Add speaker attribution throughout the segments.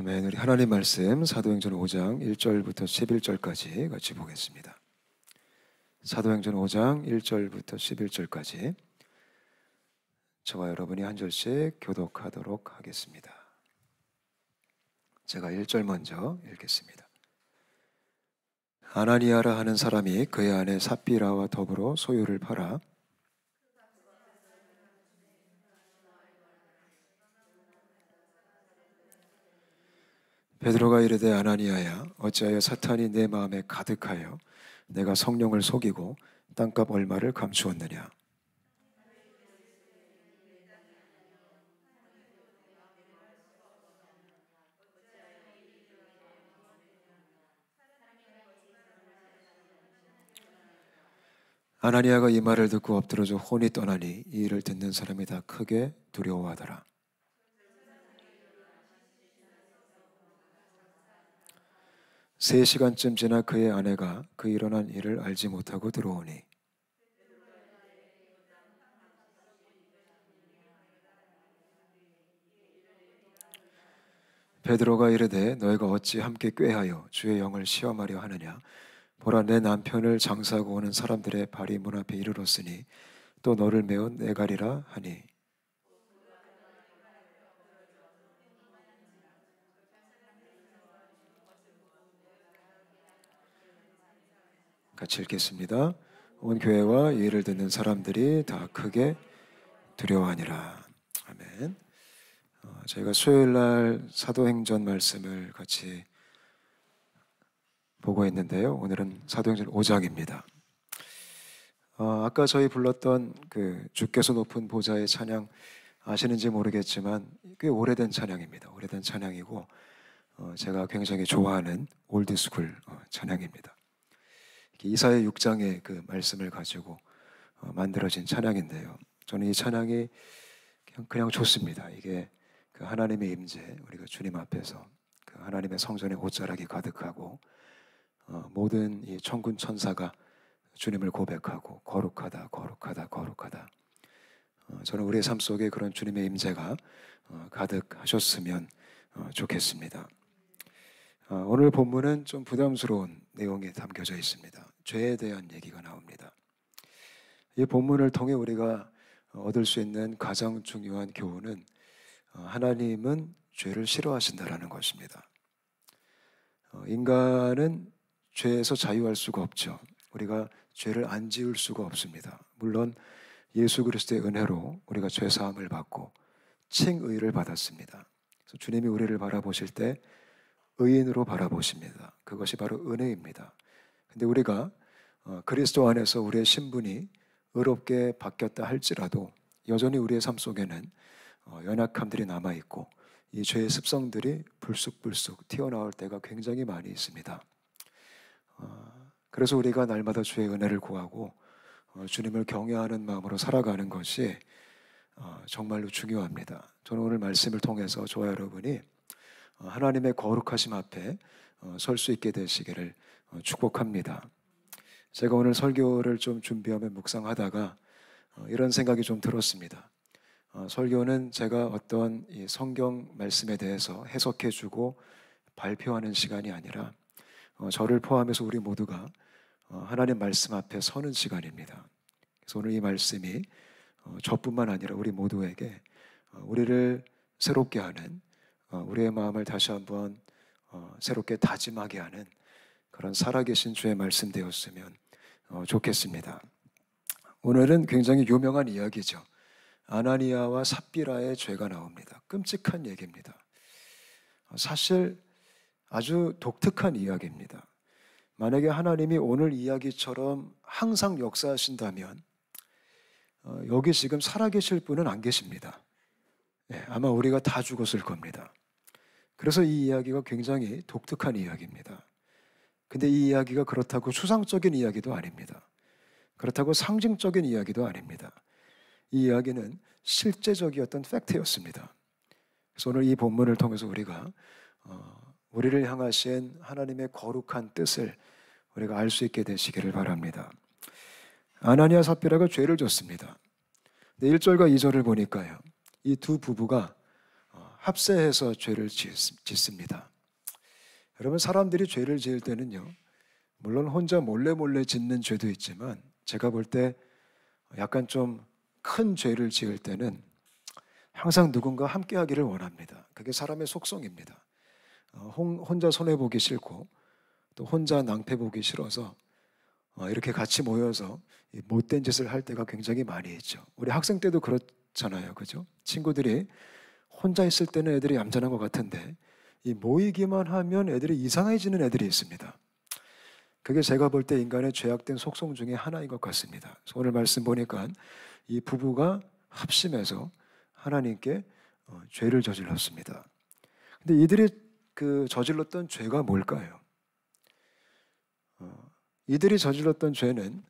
Speaker 1: 아멘. 우리 하나님 말씀 사도행전 5장 1절부터 11절까지 같이 보겠습니다. 사도행전 5장 1절부터 11절까지 저와 여러분이 한 절씩 교독하도록 하겠습니다. 제가 1절 먼저 읽겠습니다. 아나니아라 하는 사람이 그의 아내 삽비라와 더불어 소유를 팔아 베드로가 이르되 아나니아야 어찌하여 사탄이 내 마음에 가득하여 내가 성령을 속이고 땅값 얼마를 감추었느냐. 아나니아가 이 말을 듣고 엎드러져 혼이 떠나니 이 일을 듣는 사람이 다 크게 두려워하더라. 3시간쯤 지나 그의 아내가 그 일어난 일을 알지 못하고 들어오니 베드로가 이르되 너희가 어찌 함께 꾀하여 주의 영을 시험하려 하느냐. 보라, 내 남편을 장사하고 오는 사람들의 발이 문 앞에 이르렀으니 또 너를 메어 내가리라 하니. 같이 읽겠습니다. 온 교회와 이 일을 듣는 사람들이 다 크게 두려워하니라. 아멘. 저희가 수요일날 사도행전 말씀을 같이 보고 있는데요. 오늘은 사도행전 5장입니다. 아까 저희 불렀던 그 주께서 높은 보좌의 찬양 아시는지 모르겠지만 꽤 오래된 찬양입니다. 오래된 찬양이고 제가 굉장히 좋아하는 올드스쿨 찬양입니다. 이사야 6장의 그 말씀을 가지고 만들어진 찬양인데요. 저는 이 찬양이 그냥 좋습니다. 이게 그 하나님의 임재, 우리가 주님 앞에서 그 하나님의 성전에 옷자락이 가득하고 모든 이 천군 천사가 주님을 고백하고 거룩하다, 거룩하다, 거룩하다. 저는 우리의 삶 속에 그런 주님의 임재가 가득하셨으면 좋겠습니다. 오늘 본문은 좀 부담스러운 내용이 담겨져 있습니다. 죄에 대한 얘기가 나옵니다. 이 본문을 통해 우리가 얻을 수 있는 가장 중요한 교훈은 하나님은 죄를 싫어하신다라는 것입니다. 인간은 죄에서 자유할 수가 없죠. 우리가 죄를 안 지을 수가 없습니다. 물론 예수 그리스도의 은혜로 우리가 죄 사함을 받고 칭의를 받았습니다. 그래서 주님이 우리를 바라보실 때 의인으로 바라보십니다. 그것이 바로 은혜입니다. 근데 우리가 그리스도 안에서 우리의 신분이 의롭게 바뀌었다 할지라도 여전히 우리의 삶 속에는 연약함들이 남아있고 이 죄의 습성들이 불쑥불쑥 튀어나올 때가 굉장히 많이 있습니다. 그래서 우리가 날마다 주의 은혜를 구하고 주님을 경외하는 마음으로 살아가는 것이 정말로 중요합니다. 저는 오늘 말씀을 통해서 저와 여러분이 하나님의 거룩하심 앞에 설 수 있게 되시기를 축복합니다. 제가 오늘 설교를 좀 준비하며 묵상하다가 이런 생각이 좀 들었습니다. 설교는 제가 어떤 이 성경 말씀에 대해서 해석해주고 발표하는 시간이 아니라 저를 포함해서 우리 모두가 하나님 말씀 앞에 서는 시간입니다. 그래서 오늘 이 말씀이 저뿐만 아니라 우리 모두에게 우리를 새롭게 하는, 우리의 마음을 다시 한번 새롭게 다짐하게 하는 그런 살아계신 주의 말씀 되었으면 좋겠습니다. 오늘은 굉장히 유명한 이야기죠. 아나니아와 삽비라의 죄가 나옵니다. 끔찍한 얘기입니다. 사실 아주 독특한 이야기입니다. 만약에 하나님이 오늘 이야기처럼 항상 역사하신다면 여기 지금 살아계실 분은 안 계십니다. 아마 우리가 다 죽었을 겁니다. 그래서 이 이야기가 굉장히 독특한 이야기입니다. 근데 이 이야기가 그렇다고 추상적인 이야기도 아닙니다. 그렇다고 상징적인 이야기도 아닙니다. 이 이야기는 실제적이었던 팩트였습니다. 그래서 오늘 이 본문을 통해서 우리가 우리를 향하신 하나님의 거룩한 뜻을 우리가 알 수 있게 되시기를 바랍니다. 아나니아 삽비라가 죄를 졌습니다. 1절과 2절을 보니까요, 이 두 부부가 합세해서 죄를 짓습니다. 여러분, 사람들이 죄를 지을 때는요, 물론 혼자 몰래 짓는 죄도 있지만 제가 볼 때 약간 좀 큰 죄를 지을 때는 항상 누군가 함께 하기를 원합니다. 그게 사람의 속성입니다. 혼자 손해보기 싫고 또 혼자 낭패보기 싫어서 이렇게 같이 모여서 못된 짓을 할 때가 굉장히 많이 있죠. 우리 학생 때도 그렇잖아요. 그죠? 친구들이 혼자 있을 때는 애들이 얌전한 것 같은데 이 모이기만 하면 애들이 이상해지는 애들이 있습니다. 그게 제가 볼 때 인간의 죄악된 속성 중에 하나인 것 같습니다. 오늘 말씀 보니까 이 부부가 합심해서 하나님께 죄를 저질렀습니다. 근데 이들이 그 저질렀던 죄가 뭘까요? 이들이 저질렀던 죄는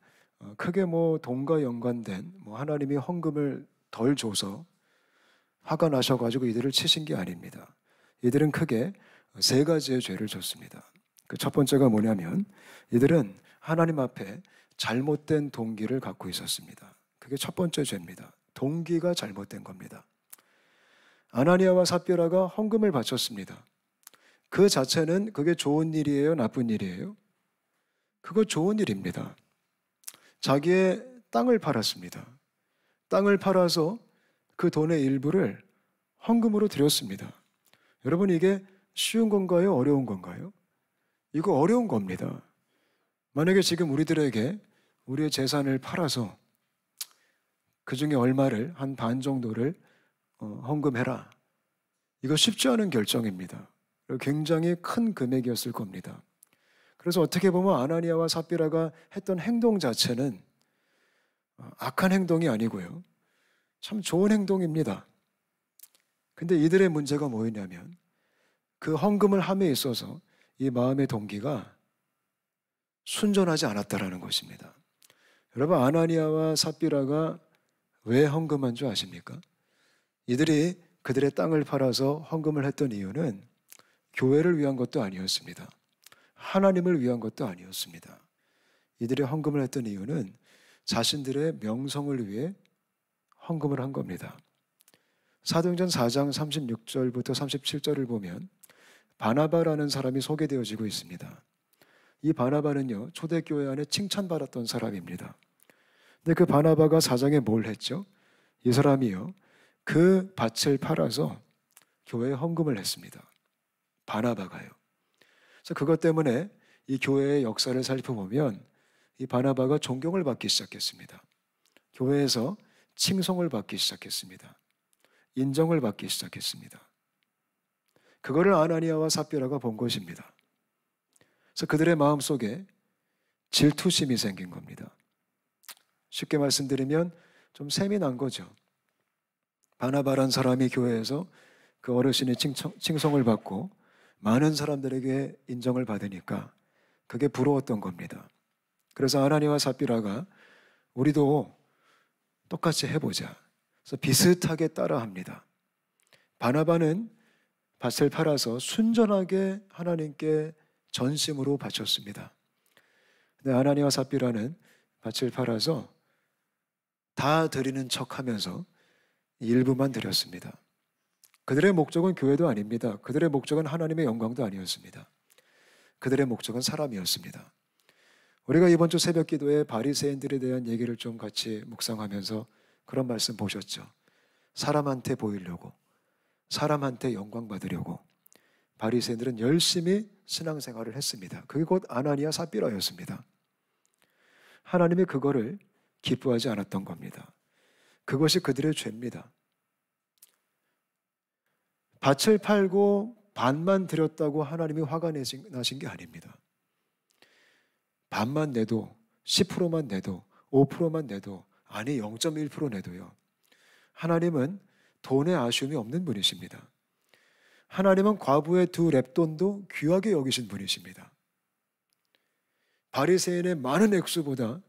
Speaker 1: 크게 뭐 돈과 연관된 하나님이 헌금을 덜 줘서 화가 나셔가지고 이들을 치신 게 아닙니다. 이들은 크게 세 가지의 죄를 졌습니다. 그 첫 번째가 뭐냐면 이들은 하나님 앞에 잘못된 동기를 갖고 있었습니다. 그게 첫 번째 죄입니다. 동기가 잘못된 겁니다. 아나니아와 삽비라가 헌금을 바쳤습니다. 그 자체는 그게 좋은 일이에요? 나쁜 일이에요? 그거 좋은 일입니다. 자기의 땅을 팔았습니다. 땅을 팔아서 그 돈의 일부를 헌금으로 드렸습니다. 여러분, 이게 쉬운 건가요? 어려운 건가요? 이거 어려운 겁니다. 만약에 지금 우리들에게 우리의 재산을 팔아서 그 중에 얼마를 한 반 정도를 헌금해라. 이거 쉽지 않은 결정입니다. 굉장히 큰 금액이었을 겁니다. 그래서 어떻게 보면 아나니아와 삽비라가 했던 행동 자체는 악한 행동이 아니고요. 참 좋은 행동입니다. 근데 이들의 문제가 뭐였냐면 그 헌금을 함에 있어서 이 마음의 동기가 순전하지 않았다라는 것입니다. 여러분, 아나니아와 삽비라가 왜 헌금한 줄 아십니까? 이들이 그들의 땅을 팔아서 헌금을 했던 이유는 교회를 위한 것도 아니었습니다. 하나님을 위한 것도 아니었습니다. 이들이 헌금을 했던 이유는 자신들의 명성을 위해 헌금을 한 겁니다. 사도행전 4장 36절부터 37절을 보면 바나바라는 사람이 소개되어지고 있습니다. 이 바나바는요, 초대교회 안에 칭찬받았던 사람입니다. 근데 그 바나바가 4장에 뭘 했죠? 이 사람이요, 그 밭을 팔아서 교회에 헌금을 했습니다. 바나바가요. 그래서 그것 때문에 이 교회의 역사를 살펴보면 이 바나바가 존경을 받기 시작했습니다. 교회에서 칭송을 받기 시작했습니다. 인정을 받기 시작했습니다. 그거를 아나니아와 삽비라가 본 것입니다. 그래서 그들의 마음속에 질투심이 생긴 겁니다. 쉽게 말씀드리면 좀 셈이 난 거죠. 바나바란 사람이 교회에서 그 어르신의 칭송을 받고 많은 사람들에게 인정을 받으니까 그게 부러웠던 겁니다. 그래서 아나니아와 삽비라가 우리도 똑같이 해보자. 그래서 비슷하게 따라합니다. 바나바는 밭을 팔아서 순전하게 하나님께 전심으로 바쳤습니다. 근데 아나니아와 삽비라는 밭을 팔아서 다 드리는 척하면서 일부만 드렸습니다. 그들의 목적은 교회도 아닙니다. 그들의 목적은 하나님의 영광도 아니었습니다. 그들의 목적은 사람이었습니다. 우리가 이번 주 새벽 기도에 바리새인들에 대한 얘기를 좀 같이 묵상하면서 그런 말씀 보셨죠? 사람한테 보이려고, 사람한테 영광 받으려고 바리새인들은 열심히 신앙생활을 했습니다. 그게 곧 아나니아 삽비라였습니다. 하나님이 그거를 기뻐하지 않았던 겁니다. 그것이 그들의 죄입니다. 밭을 팔고 반만 드렸다고 하나님이 화가 나신 게 아닙니다. 반만 내도 10%만 내도 5%만 내도 아니 0.1% 내도요. 하나님은 돈에 아쉬움이 없는 분이십니다. 하나님은 과부의 2렙돈도 귀하게 여기신 분이십니다. 바리새인의 많은 액수보다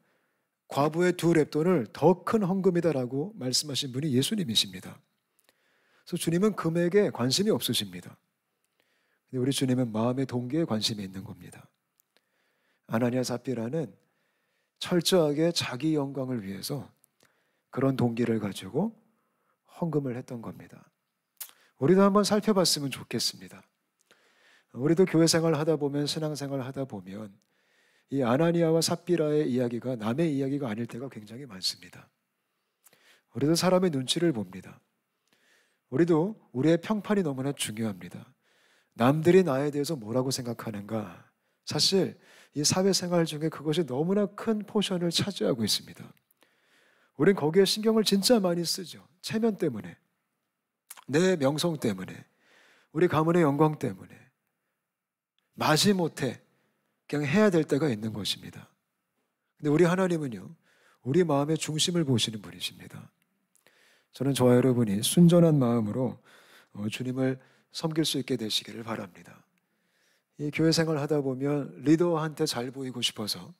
Speaker 1: 과부의 2렙돈을 더 큰 헌금이다라고 말씀하신 분이 예수님이십니다. 그래서 주님은 금액에 관심이 없으십니다. 근데 우리 주님은 마음의 동기에 관심이 있는 겁니다. 아나니아 삽비라는 철저하게 자기 영광을 위해서 그런 동기를 가지고 헌금을 했던 겁니다. 우리도 한번 살펴봤으면 좋겠습니다. 우리도 교회 생활 하다 보면, 신앙 생활 하다 보면 이 아나니아와 삽비라의 이야기가 남의 이야기가 아닐 때가 굉장히 많습니다. 우리도 사람의 눈치를 봅니다. 우리도 우리의 평판이 너무나 중요합니다. 남들이 나에 대해서 뭐라고 생각하는가? 사실 이 사회생활 중에 그것이 너무나 큰 포션을 차지하고 있습니다. 우린 거기에 신경을 진짜 많이 쓰죠. 체면 때문에, 내 명성 때문에, 우리 가문의 영광 때문에 마지못해 그냥 해야 될 때가 있는 것입니다. 근데 우리 하나님은요, 우리 마음의 중심을 보시는 분이십니다. 저는 저와 여러분이 순전한 마음으로 주님을 섬길 수 있게 되시기를 바랍니다. 이 교회 생활 하다 보면 리더한테 잘 보이고 싶어서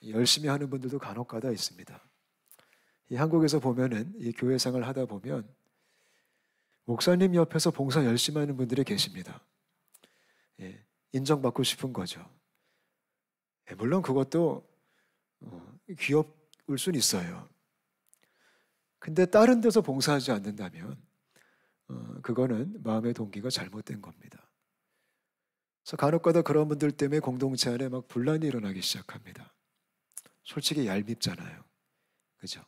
Speaker 1: 열심히 하는 분들도 간혹가다 있습니다. 이 한국에서 보면은 이 교회 생활 하다 보면 목사님 옆에서 봉사 열심히 하는 분들이 계십니다. 인정받고 싶은 거죠. 물론 그것도 귀여울 수는 있어요. 근데 다른 데서 봉사하지 않는다면 그거는 마음의 동기가 잘못된 겁니다. 그래서 간혹가다 그런 분들 때문에 공동체 안에 막 분란이 일어나기 시작합니다. 솔직히 얄밉잖아요. 그죠?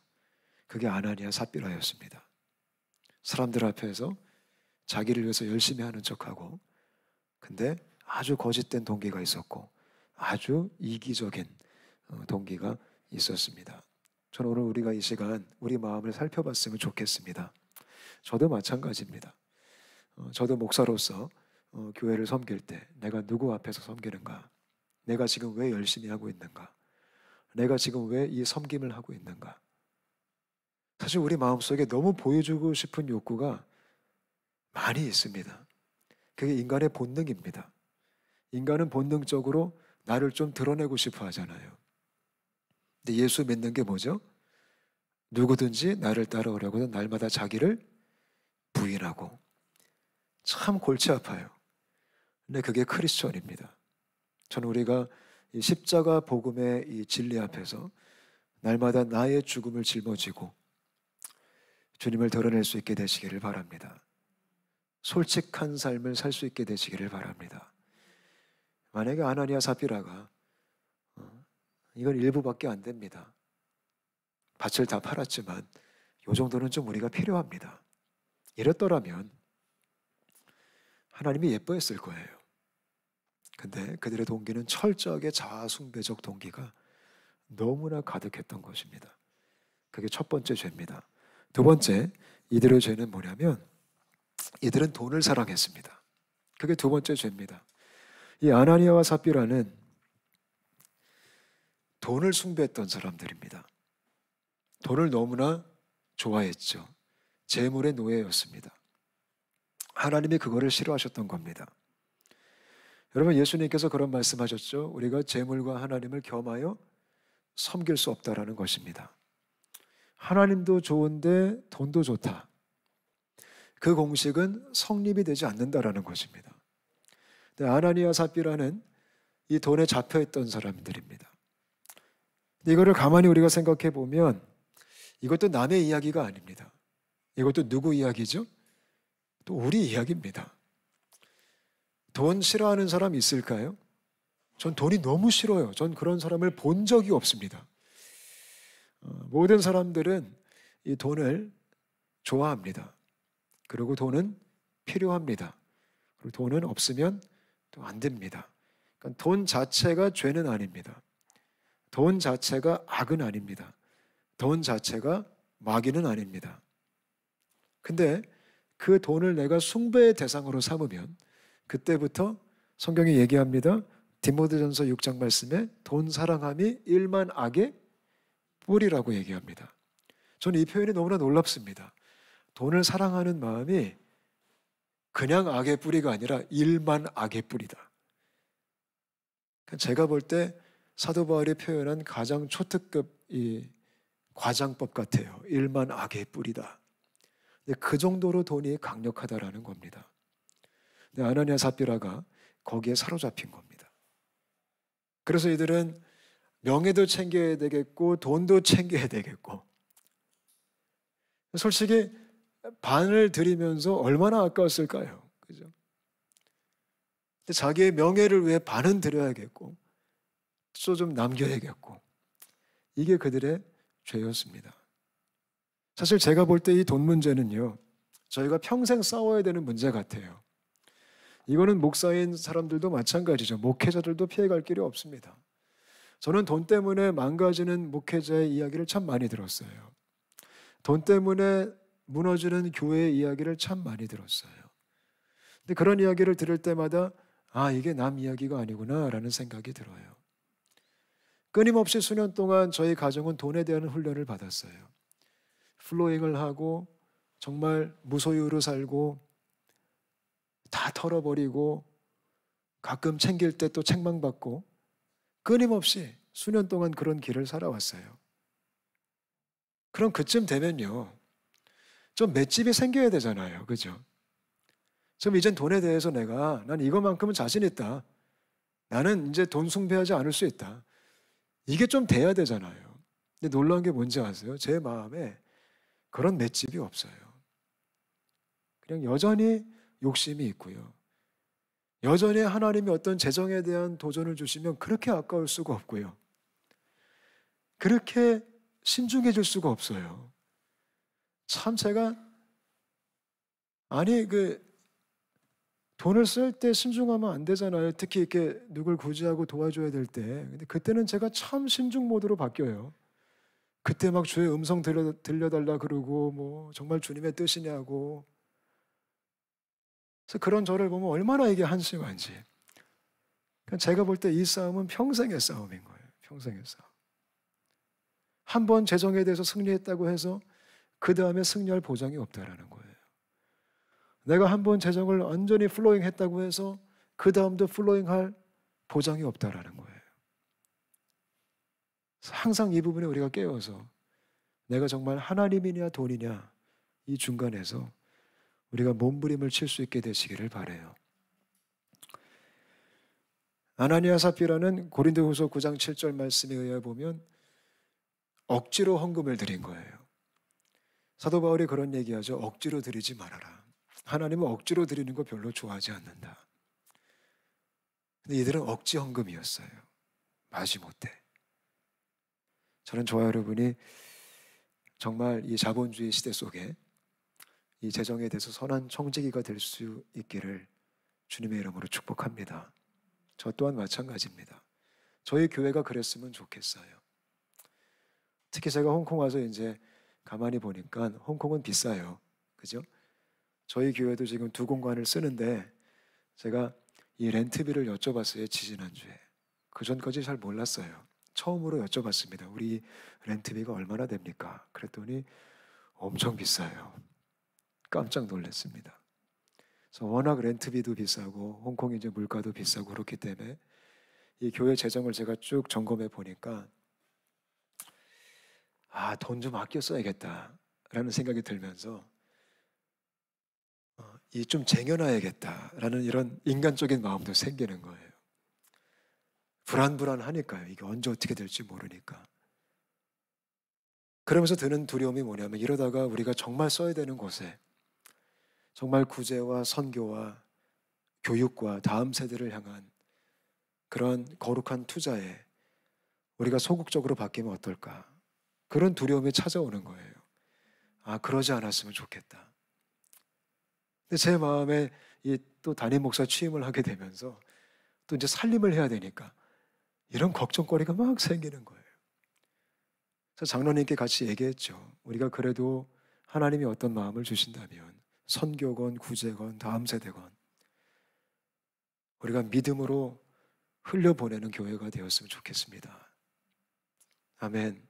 Speaker 1: 그게 아나니아 삽비라였습니다. 사람들 앞에서 자기를 위해서 열심히 하는 척하고, 근데 아주 거짓된 동기가 있었고 아주 이기적인 동기가 있었습니다. 저는 오늘 우리가 이 시간 우리 마음을 살펴봤으면 좋겠습니다. 저도 마찬가지입니다. 저도 목사로서 교회를 섬길 때 내가 누구 앞에서 섬기는가? 내가 지금 왜 열심히 하고 있는가? 내가 지금 왜 이 섬김을 하고 있는가? 사실 우리 마음속에 너무 보여주고 싶은 욕구가 많이 있습니다. 그게 인간의 본능입니다. 인간은 본능적으로 나를 좀 드러내고 싶어 하잖아요. 근데 예수 믿는 게 뭐죠? 누구든지 나를 따라오려고는 날마다 자기를 부인하고. 참 골치 아파요. 근데 그게 크리스천입니다. 저는 우리가 이 십자가 복음의 이 진리 앞에서 날마다 나의 죽음을 짊어지고 주님을 드러낼 수 있게 되시기를 바랍니다. 솔직한 삶을 살 수 있게 되시기를 바랍니다. 만약에 아나니아 삽비라가 이건 일부밖에 안 됩니다. 밭을 다 팔았지만 이 정도는 좀 우리가 필요합니다. 이랬더라면 하나님이 예뻐했을 거예요. 근데 그들의 동기는 철저하게 자아숭배적 동기가 너무나 가득했던 것입니다. 그게 첫 번째 죄입니다. 두 번째, 이들의 죄는 뭐냐면 이들은 돈을 사랑했습니다. 그게 두 번째 죄입니다. 이 아나니아와 삽비라는 돈을 숭배했던 사람들입니다. 돈을 너무나 좋아했죠. 재물의 노예였습니다. 하나님이 그거를 싫어하셨던 겁니다. 여러분, 예수님께서 그런 말씀하셨죠. 우리가 재물과 하나님을 겸하여 섬길 수 없다라는 것입니다. 하나님도 좋은데 돈도 좋다. 그 공식은 성립이 되지 않는다라는 것입니다. 근데 아나니아 삽비라는 이 돈에 잡혀있던 사람들입니다. 근데 이거를 가만히 우리가 생각해 보면 이것도 남의 이야기가 아닙니다. 이것도 누구 이야기죠? 또 우리 이야기입니다. 돈 싫어하는 사람 있을까요? 전 돈이 너무 싫어요. 전 그런 사람을 본 적이 없습니다. 모든 사람들은 이 돈을 좋아합니다. 그리고 돈은 필요합니다. 그리고 돈은 없으면 또 안 됩니다. 그러니까 돈 자체가 죄는 아닙니다. 돈 자체가 악은 아닙니다. 돈 자체가 마귀는 아닙니다. 근데 그 돈을 내가 숭배의 대상으로 삼으면 그때부터 성경이 얘기합니다. 디모데전서 6장 말씀에 돈 사랑함이 일만 악의 뿌리라고 얘기합니다. 저는 이 표현이 너무나 놀랍습니다. 돈을 사랑하는 마음이 그냥 악의 뿌리가 아니라 일만 악의 뿌리다. 제가 볼 때 사도 바울이 표현한 가장 초특급 이 과장법 같아요. 일만 악의 뿌리다. 근데 그 정도로 돈이 강력하다라는 겁니다. 근데 아나니아 삽비라가 거기에 사로잡힌 겁니다. 그래서 이들은 명예도 챙겨야 되겠고 돈도 챙겨야 되겠고, 솔직히 반을 드리면서 얼마나 아까웠을까요? 그죠? 근데 자기의 명예를 위해 반은 드려야겠고 또 좀 남겨야겠고, 이게 그들의 죄였습니다. 사실 제가 볼 때 이 돈 문제는요, 저희가 평생 싸워야 되는 문제 같아요. 이거는 목사인 사람들도 마찬가지죠. 목회자들도 피해갈 길이 없습니다. 저는 돈 때문에 망가지는 목회자의 이야기를 참 많이 들었어요. 돈 때문에 무너지는 교회의 이야기를 참 많이 들었어요. 근데 그런 이야기를 들을 때마다 아, 이게 남 이야기가 아니구나 라는 생각이 들어요. 끊임없이 수년 동안 저희 가정은 돈에 대한 훈련을 받았어요. 플로잉을 하고 정말 무소유로 살고 다 털어버리고 가끔 챙길 때 또 책망받고 끊임없이 수년 동안 그런 길을 살아왔어요. 그럼 그쯤 되면요, 좀 맷집이 생겨야 되잖아요. 그죠? 좀 이젠 돈에 대해서 난 이거만큼은 자신 있다. 나는 이제 돈 숭배하지 않을 수 있다. 이게 좀 돼야 되잖아요. 근데 놀라운 게 뭔지 아세요? 제 마음에 그런 맷집이 없어요. 그냥 여전히 욕심이 있고요. 여전히 하나님이 어떤 재정에 대한 도전을 주시면 그렇게 아까울 수가 없고요. 그렇게 신중해질 수가 없어요. 참 제가 돈을 쓸 때 신중하면 안 되잖아요. 특히 이렇게 누굴 구제하고 도와줘야 될 때. 근데 그때는 제가 참 신중 모드로 바뀌어요. 그때 막 주의 음성 들려달라 그러고 뭐 정말 주님의 뜻이냐고. 그래서 그런 저를 보면 얼마나 이게 한심한지. 제가 볼 때 이 싸움은 평생의 싸움인 거예요. 평생의 싸움. 한 번 재정에 대해서 승리했다고 해서 그 다음에 승리할 보장이 없다라는 거예요. 내가 한 번 재정을 완전히 플로잉 했다고 해서 그 다음도 플로잉할 보장이 없다라는 거예요. 항상 이 부분에 우리가 깨어서 내가 정말 하나님이냐 돈이냐 이 중간에서 우리가 몸부림을 칠 수 있게 되시기를 바라요. 아나니아 삽비라는 고린도후서 9장 7절 말씀에 의해 보면 억지로 헌금을 드린 거예요. 사도 바울이 그런 얘기하죠. 억지로 드리지 말아라. 하나님은 억지로 드리는 거 별로 좋아하지 않는다. 근데 이들은 억지 헌금이었어요. 마지못해. 저는 저와 여러분이 정말 이 자본주의 시대 속에 이 재정에 대해서 선한 청지기가 될 수 있기를 주님의 이름으로 축복합니다. 저 또한 마찬가지입니다. 저희 교회가 그랬으면 좋겠어요. 특히 제가 홍콩 와서 이제 가만히 보니까 홍콩은 비싸요. 그죠? 저희 교회도 지금 2공간을 쓰는데 제가 이 렌트비를 여쭤봤어요. 지지난주에. 그전까지 잘 몰랐어요. 처음으로 여쭤봤습니다. 우리 렌트비가 얼마나 됩니까? 그랬더니 엄청 비싸요. 깜짝 놀랐습니다. 그래서 워낙 렌트비도 비싸고 홍콩이 이제 물가도 비싸고 그렇기 때문에 이 교회 재정을 제가 쭉 점검해 보니까 돈 좀 아껴 써야겠다라는 생각이 들면서 이 좀 쟁여놔야겠다라는 이런 인간적인 마음도 생기는 거예요. 불안불안하니까요. 이게 언제 어떻게 될지 모르니까. 그러면서 드는 두려움이 뭐냐면 이러다가 우리가 정말 써야 되는 곳에 정말 구제와 선교와 교육과 다음 세대를 향한 그런 거룩한 투자에 우리가 소극적으로 바뀌면 어떨까? 그런 두려움이 찾아오는 거예요. 그러지 않았으면 좋겠다. 근데 제 마음에 또 담임 목사 취임을 하게 되면서 또 이제 살림을 해야 되니까 이런 걱정거리가 막 생기는 거예요. 그래서 장로님께 같이 얘기했죠. 우리가 그래도 하나님이 어떤 마음을 주신다면 선교건 구제건 다음 세대건 우리가 믿음으로 흘려보내는 교회가 되었으면 좋겠습니다. 아멘.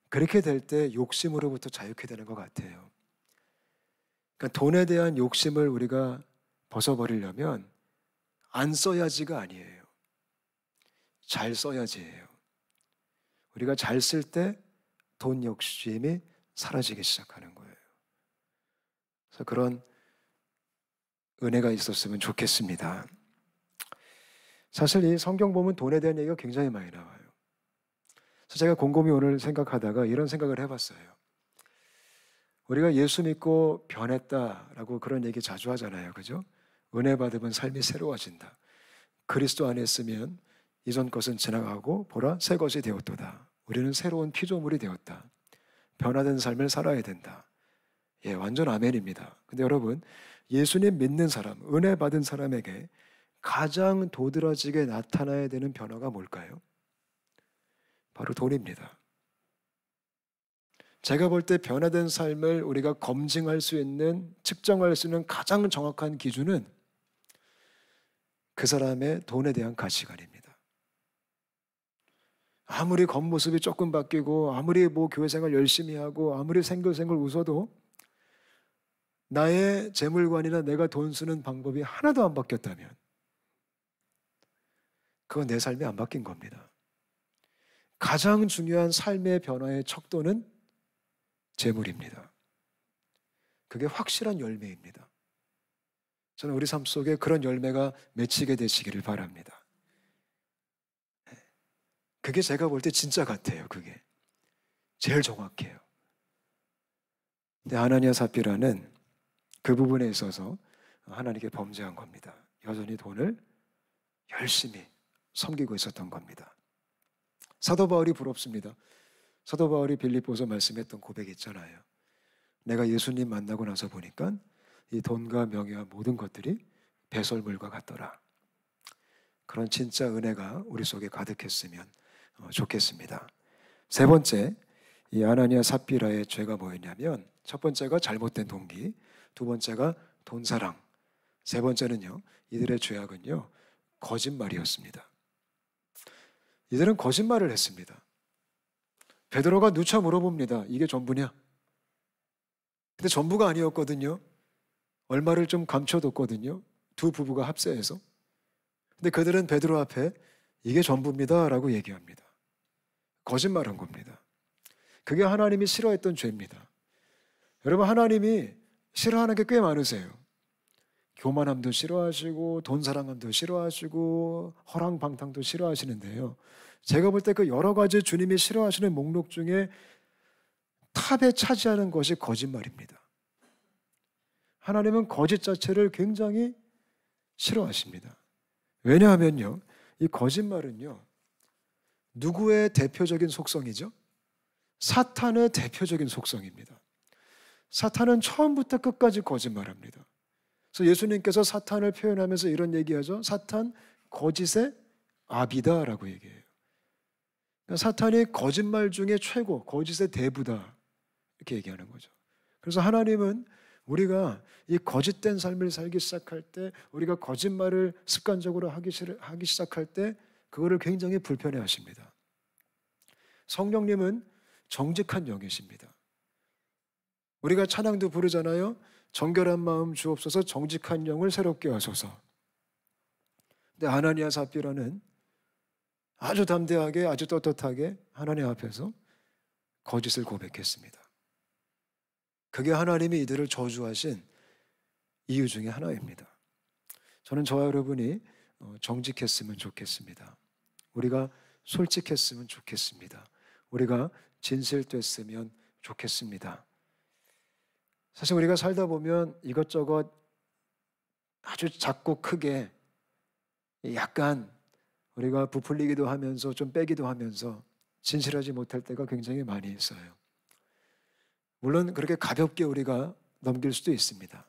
Speaker 1: 그렇게 될 때 욕심으로부터 자유케 되는 것 같아요. 그러니까 돈에 대한 욕심을 우리가 벗어버리려면 안 써야지가 아니에요. 잘 써야지예요. 우리가 잘 쓸 때 돈 욕심이 사라지기 시작하는 거예요. 그래서 그런 은혜가 있었으면 좋겠습니다. 사실 이 성경 보면 돈에 대한 얘기가 굉장히 많이 나와요. 그래서 제가 곰곰이 오늘 생각하다가 이런 생각을 해봤어요. 우리가 예수 믿고 변했다라고 그런 얘기 자주 하잖아요. 그죠? 은혜 받으면 삶이 새로워진다. 그리스도 안에 있으면 이전 것은 지나가고 보라 새 것이 되었도다. 우리는 새로운 피조물이 되었다. 변화된 삶을 살아야 된다. 예, 완전 아멘입니다. 근데 여러분, 예수님 믿는 사람, 은혜 받은 사람에게 가장 도드라지게 나타나야 되는 변화가 뭘까요? 바로 돈입니다. 제가 볼 때 변화된 삶을 우리가 검증할 수 있는, 측정할 수 있는 가장 정확한 기준은 그 사람의 돈에 대한 가치관입니다. 아무리 겉모습이 조금 바뀌고, 아무리 뭐 교회 생활 열심히 하고, 아무리 생글생글 웃어도 나의 재물관이나 내가 돈 쓰는 방법이 하나도 안 바뀌었다면 그건 내 삶이 안 바뀐 겁니다. 가장 중요한 삶의 변화의 척도는 재물입니다. 그게 확실한 열매입니다. 저는 우리 삶 속에 그런 열매가 맺히게 되시기를 바랍니다. 그게 제가 볼 때 진짜 같아요. 그게 제일 정확해요. 근데 아나니아 삽비라는 그 부분에 있어서 하나님께 범죄한 겁니다. 여전히 돈을 열심히 섬기고 있었던 겁니다. 사도 바울이 부럽습니다. 사도 바울이 빌립보서 말씀했던 고백이 있잖아요. 내가 예수님 만나고 나서 보니까 이 돈과 명예와 모든 것들이 배설물과 같더라. 그런 진짜 은혜가 우리 속에 가득했으면 좋겠습니다. 세 번째, 이 아나니아 삽비라의 죄가 뭐였냐면 첫 번째가 잘못된 동기, 두 번째가 돈사랑, 세 번째는요, 이들의 죄악은요, 거짓말이었습니다. 이들은 거짓말을 했습니다. 베드로가 누차 물어봅니다. 이게 전부냐? 근데 전부가 아니었거든요. 얼마를 좀 감춰뒀거든요. 두 부부가 합세해서. 근데 그들은 베드로 앞에 이게 전부입니다 라고 얘기합니다. 거짓말한 겁니다. 그게 하나님이 싫어했던 죄입니다. 여러분, 하나님이 싫어하는 게 꽤 많으세요. 교만함도 싫어하시고 돈사랑함도 싫어하시고 허랑방탕도 싫어하시는데요. 제가 볼 때 그 여러 가지 주님이 싫어하시는 목록 중에 탑에 차지하는 것이 거짓말입니다. 하나님은 거짓 자체를 굉장히 싫어하십니다. 왜냐하면요, 이 거짓말은요, 누구의 대표적인 속성이죠? 사탄의 대표적인 속성입니다. 사탄은 처음부터 끝까지 거짓말합니다. 그래서 예수님께서 사탄을 표현하면서 이런 얘기하죠. 사탄 거짓의 아비다라고 얘기해요. 그러니까 사탄이 거짓말 중에 최고, 거짓의 대부다 이렇게 얘기하는 거죠. 그래서 하나님은 우리가 이 거짓된 삶을 살기 시작할 때, 우리가 거짓말을 습관적으로 하기 시작할 때 그거를 굉장히 불편해 하십니다. 성령님은 정직한 영이십니다. 우리가 찬양도 부르잖아요. 정결한 마음 주옵소서, 정직한 영을 새롭게 하소서. 근데 아나니아 삽비라는 아주 담대하게, 아주 떳떳하게 하나님 앞에서 거짓을 고백했습니다. 그게 하나님이 이들을 저주하신 이유 중에 하나입니다. 저는 저와 여러분이 정직했으면 좋겠습니다. 우리가 솔직했으면 좋겠습니다. 우리가 진실됐으면 좋겠습니다. 사실 우리가 살다 보면 이것저것 아주 작고 크게 약간 우리가 부풀리기도 하면서 좀 빼기도 하면서 진실하지 못할 때가 굉장히 많이 있어요. 물론 그렇게 가볍게 우리가 넘길 수도 있습니다.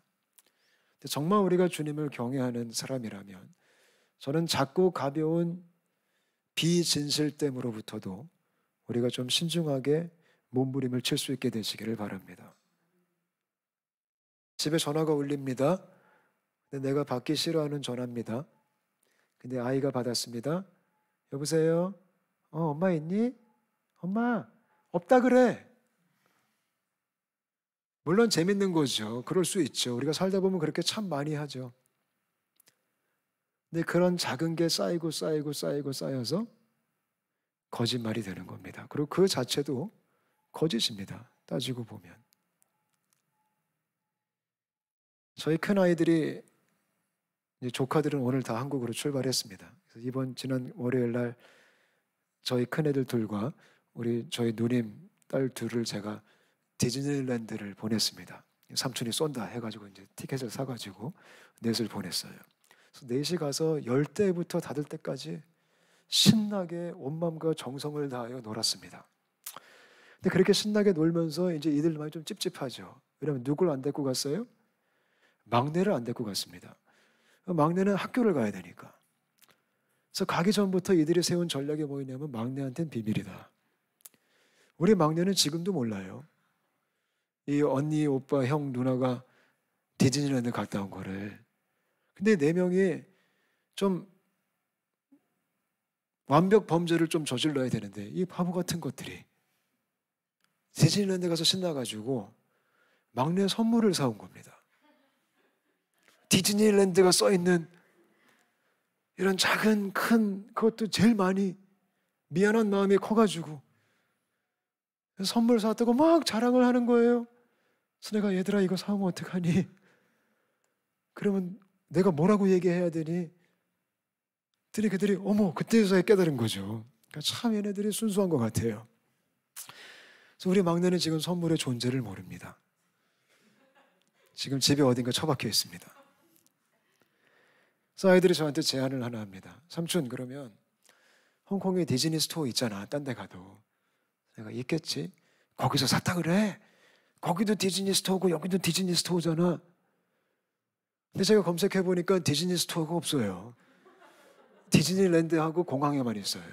Speaker 1: 정말 우리가 주님을 경외하는 사람이라면 저는 작고 가벼운 비진실됨으로부터도 우리가 좀 신중하게 몸부림을 칠 수 있게 되시기를 바랍니다. 집에 전화가 울립니다. 근데 내가 받기 싫어하는 전화입니다. 근데 아이가 받았습니다. 여보세요? 엄마 있니? 엄마 없다 그래. 물론 재밌는 거죠. 그럴 수 있죠. 우리가 살다 보면 그렇게 참 많이 하죠. 근데 그런 작은 게 쌓여서 거짓말이 되는 겁니다. 그리고 그 자체도 거짓입니다. 따지고 보면. 저희 큰아이들이, 조카들은 오늘 다 한국으로 출발했습니다. 그래서 지난 월요일 날 저희 큰애들 둘과 저희 누님 딸 둘을 제가 디즈니랜드를 보냈습니다. 삼촌이 쏜다 해가지고 이제 티켓을 사가지고 넷을 보냈어요. 그래서 넷이 가서 열 때부터 닫을 때까지 신나게 온 마음과 정성을 다하여 놀았습니다. 근데 그렇게 신나게 놀면서 이제 이들 많이 좀 찝찝하죠. 왜냐하면 누굴 안 데리고 갔어요? 막내를 안 데리고 갔습니다. 막내는 학교를 가야 되니까. 그래서 가기 전부터 이들이 세운 전략이 뭐였냐면 막내한테는 비밀이다. 우리 막내는 지금도 몰라요. 이 언니, 오빠, 형, 누나가 디즈니랜드 갔다 온 거를. 근데 네 명이 좀 완벽 범죄를 좀 저질러야 되는데 이 바보 같은 것들이 디즈니랜드 가서 신나가지고 막내 선물을 사온 겁니다. 디즈니랜드가 써있는 이런 작은 큰 그것도 제일 많이 미안한 마음이 커가지고 선물 사왔다고 막 자랑을 하는 거예요. 그래서 내가 얘들아 이거 사오면 어떡하니? 그러면 내가 뭐라고 얘기해야 되니? 그들이 어머 그때서야 깨달은 거죠. 그러니까 참 얘네들이 순수한 것 같아요. 그래서 우리 막내는 지금 선물의 존재를 모릅니다. 지금 집에 어딘가 처박혀 있습니다. 그래서 아이들이 저한테 제안을 하나 합니다. 삼촌 그러면 홍콩에 디즈니 스토어 있잖아. 딴 데 가도. 내가 있겠지. 거기서 샀다 그래. 거기도 디즈니 스토어고 여기도 디즈니 스토어잖아. 근데 제가 검색해 보니까 디즈니 스토어가 없어요. 디즈니랜드하고 공항에만 있어요.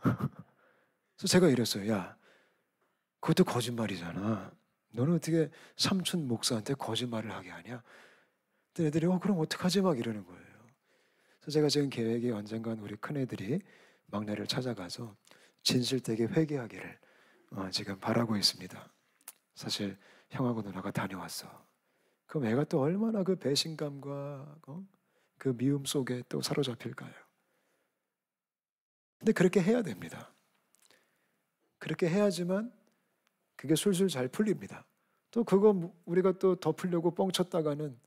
Speaker 1: 그래서 제가 이랬어요. 야, 그것도 거짓말이잖아. 너는 어떻게 삼촌 목사한테 거짓말을 하게 하냐? 근데 애들이 그럼 어떡하지? 막 이러는 거예요. 그래서 제가 지금 계획이 언젠간 우리 큰애들이 막내를 찾아가서 진실되게 회개하기를 지금 바라고 있습니다. 사실 형하고 누나가 다녀왔어. 그럼 애가 또 얼마나 그 배신감과 그 미움 속에 또 사로잡힐까요? 근데 그렇게 해야 됩니다. 그렇게 해야지만 그게 술술 잘 풀립니다. 또 그거 우리가 또 덮으려고 뻥쳤다가는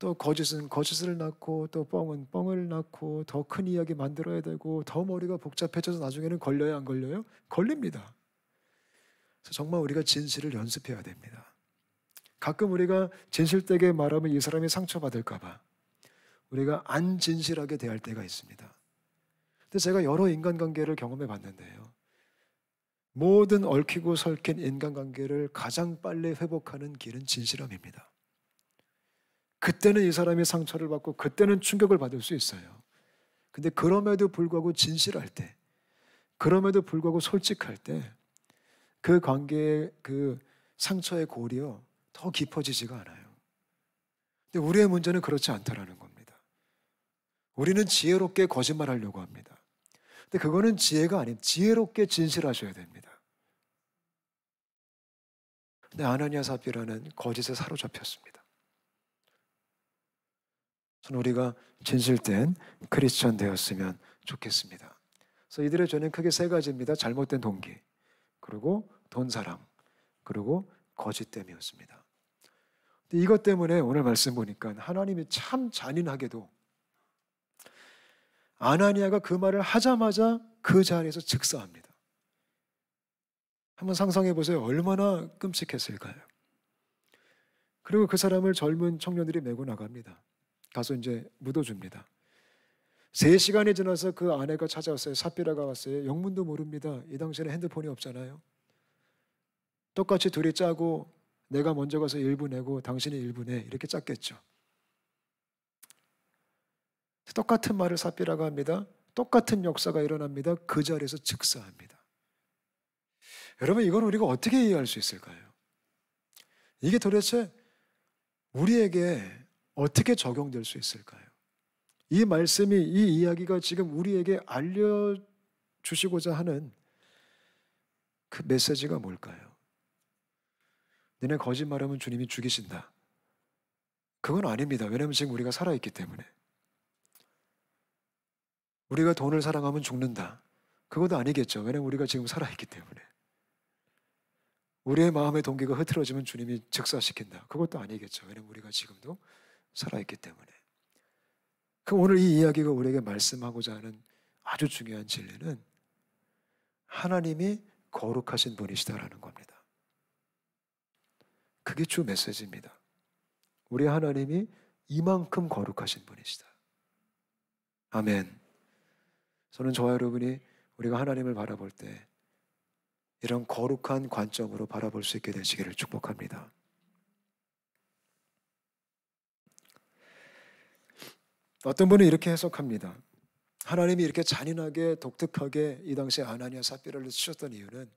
Speaker 1: 또 거짓은 거짓을 낳고 또 뻥은 뻥을 낳고 더 큰 이야기 만들어야 되고 더 머리가 복잡해져서 나중에는 걸려요 안 걸려요? 걸립니다. 그래서 정말 우리가 진실을 연습해야 됩니다. 가끔 우리가 진실되게 말하면 이 사람이 상처받을까 봐 우리가 안 진실하게 대할 때가 있습니다. 근데 제가 여러 인간관계를 경험해 봤는데요. 모든 얽히고 설킨 인간관계를 가장 빨리 회복하는 길은 진실함입니다. 그때는 이 사람이 상처를 받고 그때는 충격을 받을 수 있어요. 근데 그럼에도 불구하고 진실할 때, 그럼에도 불구하고 솔직할 때 그 관계의 그 상처의 골이요 더 깊어지지가 않아요. 근데 우리의 문제는 그렇지 않다라는 겁니다. 우리는 지혜롭게 거짓말하려고 합니다. 근데 그거는 지혜가 아닌 지혜롭게 진실하셔야 됩니다. 근데 아나니아 삽비라는 거짓에 사로잡혔습니다. 저는 우리가 진실된 크리스천 되었으면 좋겠습니다. 그래서 이들의 죄는 크게 세 가지입니다. 잘못된 동기, 그리고 돈 사랑, 그리고 거짓됨이었습니다. 근데 이것 때문에 오늘 말씀 보니까 하나님이 참 잔인하게도 아나니아가 그 말을 하자마자 그 자리에서 즉사합니다. 한번 상상해 보세요. 얼마나 끔찍했을까요? 그리고 그 사람을 젊은 청년들이 메고 나갑니다. 가서 이제 묻어줍니다. 3시간이 지나서 그 아내가 찾아왔어요. 삽비라가 왔어요. 영문도 모릅니다. 이 당시에는 핸드폰이 없잖아요. 똑같이 둘이 짜고 내가 먼저 가서 1부 내고 당신이 1부 내 이렇게 짰겠죠. 똑같은 말을 삽비라가 합니다. 똑같은 역사가 일어납니다. 그 자리에서 즉사합니다. 여러분 이건 우리가 어떻게 이해할 수 있을까요? 이게 도대체 우리에게 어떻게 적용될 수 있을까요? 이 말씀이, 이 이야기가 지금 우리에게 알려주시고자 하는 그 메시지가 뭘까요? 너네 거짓말하면 주님이 죽이신다. 그건 아닙니다. 왜냐하면 지금 우리가 살아있기 때문에. 우리가 돈을 사랑하면 죽는다. 그것도 아니겠죠. 왜냐하면 우리가 지금 살아있기 때문에. 우리의 마음의 동기가 흐트러지면 주님이 즉사시킨다. 그것도 아니겠죠. 왜냐하면 우리가 지금도 살아있기 때문에. 그럼 오늘 이 이야기가 우리에게 말씀하고자 하는 아주 중요한 진리는 하나님이 거룩하신 분이시다라는 겁니다. 그게 주 메시지입니다. 우리 하나님이 이만큼 거룩하신 분이시다. 아멘. 저는 저와 여러분이 우리가 하나님을 바라볼 때 이런 거룩한 관점으로 바라볼 수 있게 되시기를 축복합니다. 어떤 분은 이렇게 해석합니다. 하나님이 이렇게 잔인하게 독특하게 이 당시에 아나니아 삽비라를 치셨던 이유는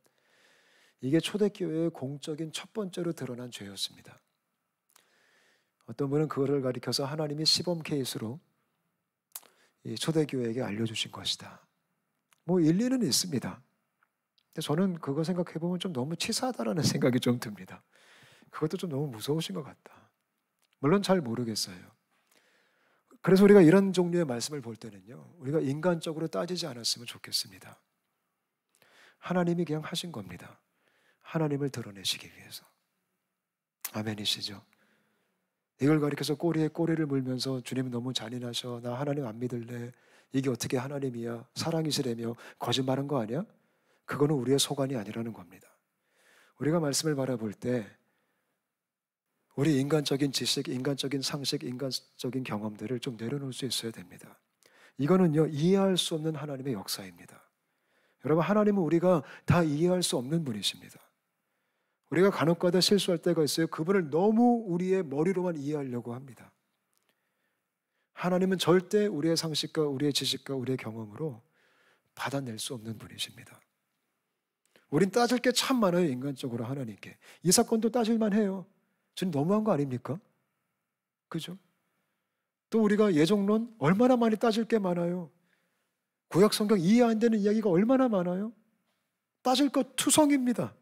Speaker 1: 이게 초대교회의 공적인 첫 번째로 드러난 죄였습니다. 어떤 분은 그거를 가리켜서 하나님이 시범 케이스로 이 초대교회에게 알려주신 것이다. 뭐 일리는 있습니다. 근데 저는 그거 생각해보면 좀 너무 치사하다라는 생각이 좀 듭니다. 그것도 좀 너무 무서우신 것 같다. 물론 잘 모르겠어요. 그래서 우리가 이런 종류의 말씀을 볼 때는요, 우리가 인간적으로 따지지 않았으면 좋겠습니다. 하나님이 그냥 하신 겁니다. 하나님을 드러내시기 위해서. 아멘이시죠? 이걸 가리켜서 꼬리에 꼬리를 물면서 주님 너무 잔인하셔, 나 하나님 안 믿을래, 이게 어떻게 하나님이야, 사랑이시라며 거짓말한 거 아니야? 그거는 우리의 소관이 아니라는 겁니다. 우리가 말씀을 바라볼 때 우리 인간적인 지식, 인간적인 상식, 인간적인 경험들을 좀 내려놓을 수 있어야 됩니다. 이거는요, 이해할 수 없는 하나님의 역사입니다. 여러분, 하나님은 우리가 다 이해할 수 없는 분이십니다. 우리가 간혹가다 실수할 때가 있어요. 그분을 너무 우리의 머리로만 이해하려고 합니다. 하나님은 절대 우리의 상식과 우리의 지식과 우리의 경험으로 받아낼 수 없는 분이십니다. 우린 따질 게 참 많아요. 인간적으로 하나님께. 이 사건도 따질만 해요. 지금 너무한 거 아닙니까? 그죠? 또 우리가 예정론 얼마나 많이 따질 게 많아요. 구약 성경 이해 안 되는 이야기가 얼마나 많아요. 따질 것 투성입니다.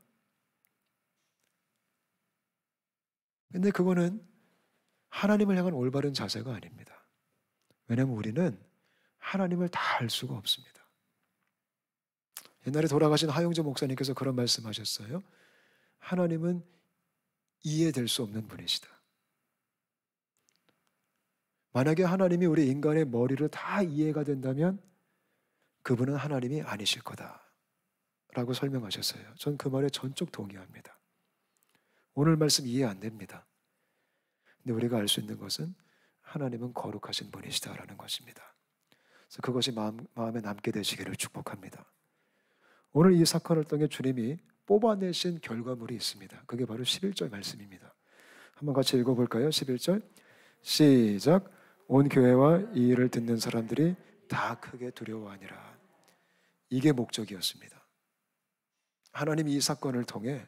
Speaker 1: 근데 그거는 하나님을 향한 올바른 자세가 아닙니다. 왜냐하면 우리는 하나님을 다 알 수가 없습니다. 옛날에 돌아가신 하용재 목사님께서 그런 말씀하셨어요. 하나님은 이해될 수 없는 분이시다. 만약에 하나님이 우리 인간의 머리를 다 이해가 된다면 그분은 하나님이 아니실 거다 라고 설명하셨어요. 전 그 말에 전적 동의합니다. 오늘 말씀 이해 안 됩니다. 근데 우리가 알 수 있는 것은 하나님은 거룩하신 분이시다라는 것입니다. 그래서 그것이 마음에 남게 되시기를 축복합니다. 오늘 이 사건을 통해 주님이 뽑아내신 결과물이 있습니다. 그게 바로 11절 말씀입니다. 한번 같이 읽어볼까요? 11절 시작. 온 교회와 이 일을 듣는 사람들이 다 크게 두려워하니라. 이게 목적이었습니다. 하나님이 이 사건을 통해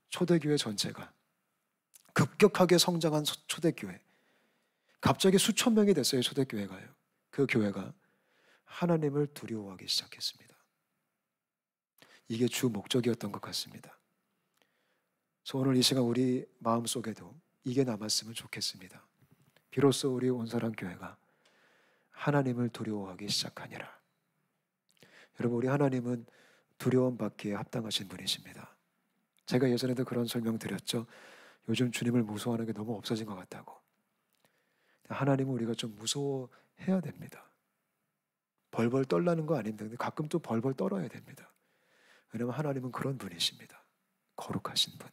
Speaker 1: 초대교회 전체가 급격하게 성장한 초대교회, 갑자기 수천 명이 됐어요. 초대교회가요. 그 교회가 하나님을 두려워하기 시작했습니다. 이게 주 목적이었던 것 같습니다. 그래서 오늘 이 시간 우리 마음속에도 이게 남았으면 좋겠습니다. 비로소 우리 온사랑교회가 하나님을 두려워하기 시작하니라. 여러분, 우리 하나님은 두려움 받기에 합당하신 분이십니다. 제가 예전에도 그런 설명 드렸죠. 요즘 주님을 무서워하는 게 너무 없어진 것 같다고. 하나님은 우리가 좀 무서워해야 됩니다. 벌벌 떨라는 거 아닙니다. 근데 가끔 또 벌벌 떨어야 됩니다. 왜냐하면 하나님은 그런 분이십니다. 거룩하신 분.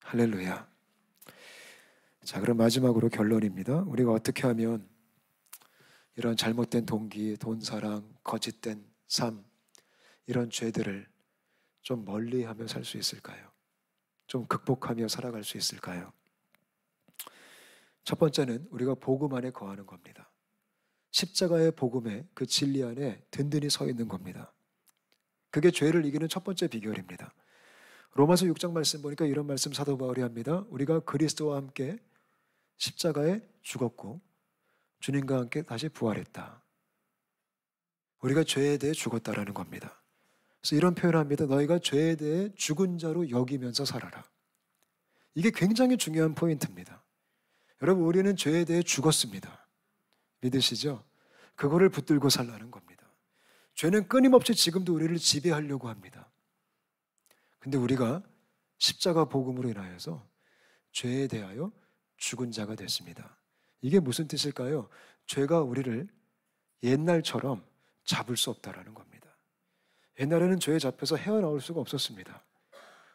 Speaker 1: 할렐루야. 자, 그럼 마지막으로 결론입니다. 우리가 어떻게 하면 이런 잘못된 동기, 돈사랑, 거짓된 삶, 이런 죄들을 좀 멀리하며 살 수 있을까요? 좀 극복하며 살아갈 수 있을까요? 첫 번째는 우리가 복음 안에 거하는 겁니다. 십자가의 복음에 그 진리 안에 든든히 서 있는 겁니다. 그게 죄를 이기는 첫 번째 비결입니다. 로마서 6장 말씀 보니까 이런 말씀 사도 바울이 합니다. 우리가 그리스도와 함께 십자가에 죽었고 주님과 함께 다시 부활했다. 우리가 죄에 대해 죽었다라는 겁니다. 그래서 이런 표현을 합니다. 너희가 죄에 대해 죽은 자로 여기면서 살아라. 이게 굉장히 중요한 포인트입니다. 여러분, 우리는 죄에 대해 죽었습니다. 믿으시죠? 그거를 붙들고 살라는 겁니다. 죄는 끊임없이 지금도 우리를 지배하려고 합니다. 근데 우리가 십자가 복음으로 인하여서 죄에 대하여 죽은 자가 됐습니다. 이게 무슨 뜻일까요? 죄가 우리를 옛날처럼 잡을 수 없다라는 겁니다. 옛날에는 죄에 잡혀서 헤어나올 수가 없었습니다.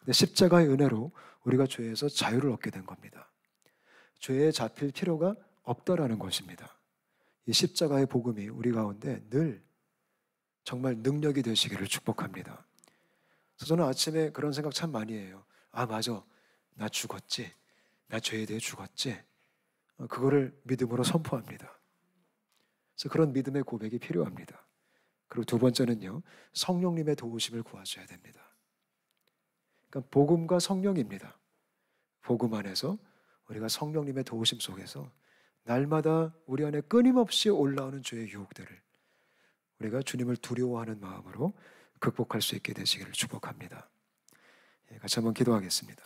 Speaker 1: 근데 십자가의 은혜로 우리가 죄에서 자유를 얻게 된 겁니다. 죄에 잡힐 필요가 없다라는 것입니다. 이 십자가의 복음이 우리 가운데 늘 정말 능력이 되시기를 축복합니다. 그래서 저는 아침에 그런 생각 참 많이 해요. 아, 맞아. 나 죽었지. 나 죄에 대해 죽었지. 그거를 믿음으로 선포합니다. 그래서 그런 믿음의 고백이 필요합니다. 그리고 두 번째는요, 성령님의 도우심을 구하셔야 됩니다. 그러니까 복음과 성령입니다. 복음 안에서 우리가 성령님의 도우심 속에서 날마다 우리 안에 끊임없이 올라오는 죄의 유혹들을 우리가 주님을 두려워하는 마음으로 극복할 수 있게 되시기를 축복합니다. 같이 한번 기도하겠습니다.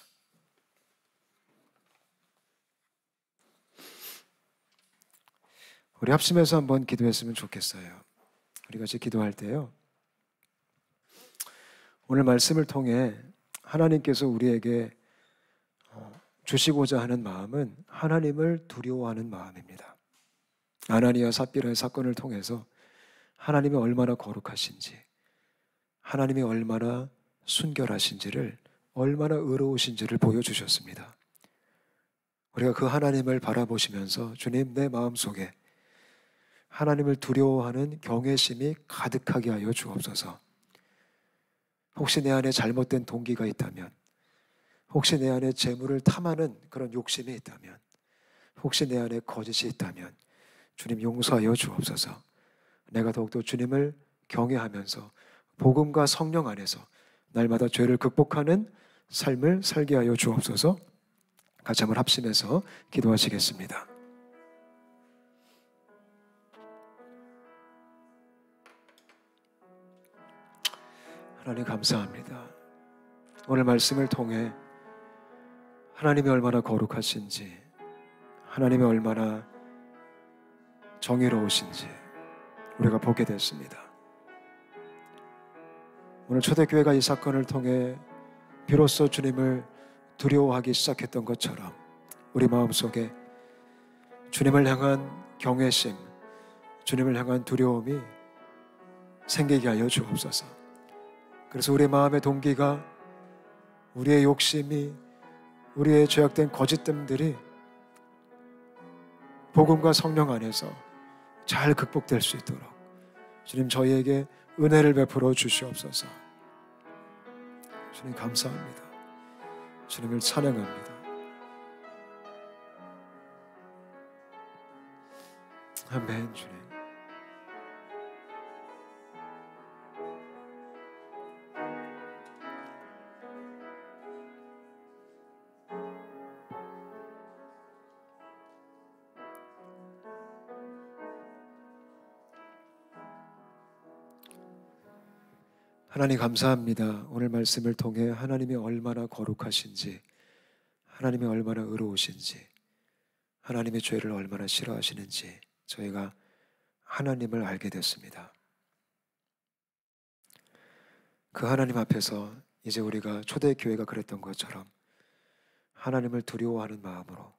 Speaker 1: 우리 합심해서 한번 기도했으면 좋겠어요. 우리 같이 기도할 때요, 오늘 말씀을 통해 하나님께서 우리에게 주시고자 하는 마음은 하나님을 두려워하는 마음입니다. 아나니아 삽비라의 사건을 통해서 하나님이 얼마나 거룩하신지, 하나님이 얼마나 순결하신지를, 얼마나 의로우신지를 보여주셨습니다. 우리가 그 하나님을 바라보시면서 주님, 내 마음속에 하나님을 두려워하는 경외심이 가득하게 하여 주옵소서. 혹시 내 안에 잘못된 동기가 있다면, 혹시 내 안에 재물을 탐하는 그런 욕심이 있다면, 혹시 내 안에 거짓이 있다면 주님 용서하여 주옵소서. 내가 더욱더 주님을 경외하면서 복음과 성령 안에서 날마다 죄를 극복하는 삶을 살게 하여 주옵소서. 같이 한번 합심해서 기도하시겠습니다. 하나님 감사합니다. 오늘 말씀을 통해 하나님이 얼마나 거룩하신지, 하나님이 얼마나 정의로우신지 우리가 보게 됐습니다. 오늘 초대교회가 이 사건을 통해 비로소 주님을 두려워하기 시작했던 것처럼 우리 마음속에 주님을 향한 경외심, 주님을 향한 두려움이 생기게 하여 주옵소서. 그래서 우리의 마음의 동기가, 우리의 욕심이, 우리의 죄악된 거짓됨들이 복음과 성령 안에서 잘 극복될 수 있도록 주님 저희에게 은혜를 베풀어 주시옵소서. 주님 감사합니다. 주님을 찬양합니다. 아멘. 주님. 하나님 감사합니다. 오늘 말씀을 통해 하나님이 얼마나 거룩하신지, 하나님이 얼마나 의로우신지, 하나님의 죄를 얼마나 싫어하시는지 저희가 하나님을 알게 됐습니다. 그 하나님 앞에서 이제 우리가 초대교회가 그랬던 것처럼 하나님을 두려워하는 마음으로,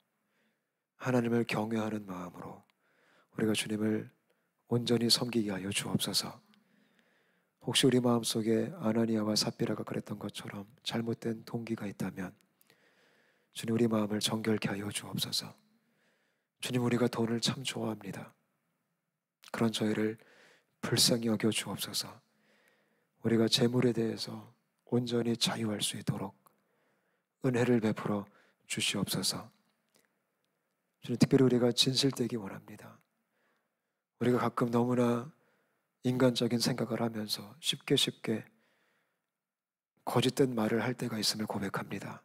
Speaker 1: 하나님을 경외하는 마음으로 우리가 주님을 온전히 섬기게 하여 주옵소서. 혹시 우리 마음속에 아나니아와 삽비라가 그랬던 것처럼 잘못된 동기가 있다면 주님 우리 마음을 정결케 하여 주옵소서. 주님 우리가 돈을 참 좋아합니다. 그런 저희를 불쌍히 여겨 주옵소서. 우리가 재물에 대해서 온전히 자유할 수 있도록 은혜를 베풀어 주시옵소서. 주님 특별히 우리가 진실되기 원합니다. 우리가 가끔 너무나 인간적인 생각을 하면서 쉽게 거짓된 말을 할 때가 있음을 고백합니다.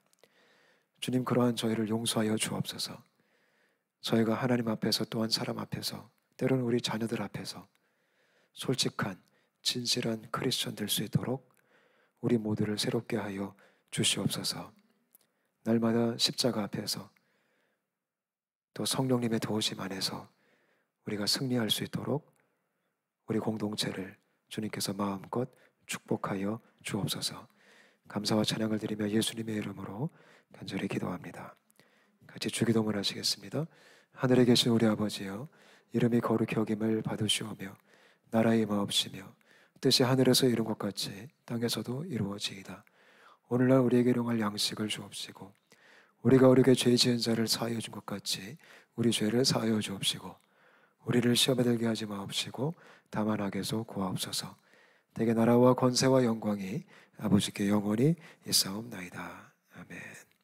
Speaker 1: 주님 그러한 저희를 용서하여 주옵소서. 저희가 하나님 앞에서 또한 사람 앞에서 때로는 우리 자녀들 앞에서 솔직한 진실한 크리스천 될 수 있도록 우리 모두를 새롭게 하여 주시옵소서. 날마다 십자가 앞에서 또 성령님의 도우심 안에서 우리가 승리할 수 있도록 우리 공동체를 주님께서 마음껏 축복하여 주옵소서. 감사와 찬양을 드리며 예수님의 이름으로 간절히 기도합니다. 같이 주기도문 하시겠습니다. 하늘에 계신 우리 아버지여, 이름이 거룩히 여김을 받으시오며 나라의 임하옵시며 뜻이 하늘에서 이룬 것 같이 땅에서도 이루어지이다. 오늘날 우리에게 일용할 양식을 주옵시고 우리가 우리에게 죄 지은 자를 사하여 준 것 같이 우리 죄를 사하여 주옵시고 우리를 시험에 들게 하지 마옵시고 다만 악에서 구하옵소서. 대개 나라와 권세와 영광이 아버지께 영원히 있사옵나이다. 아멘.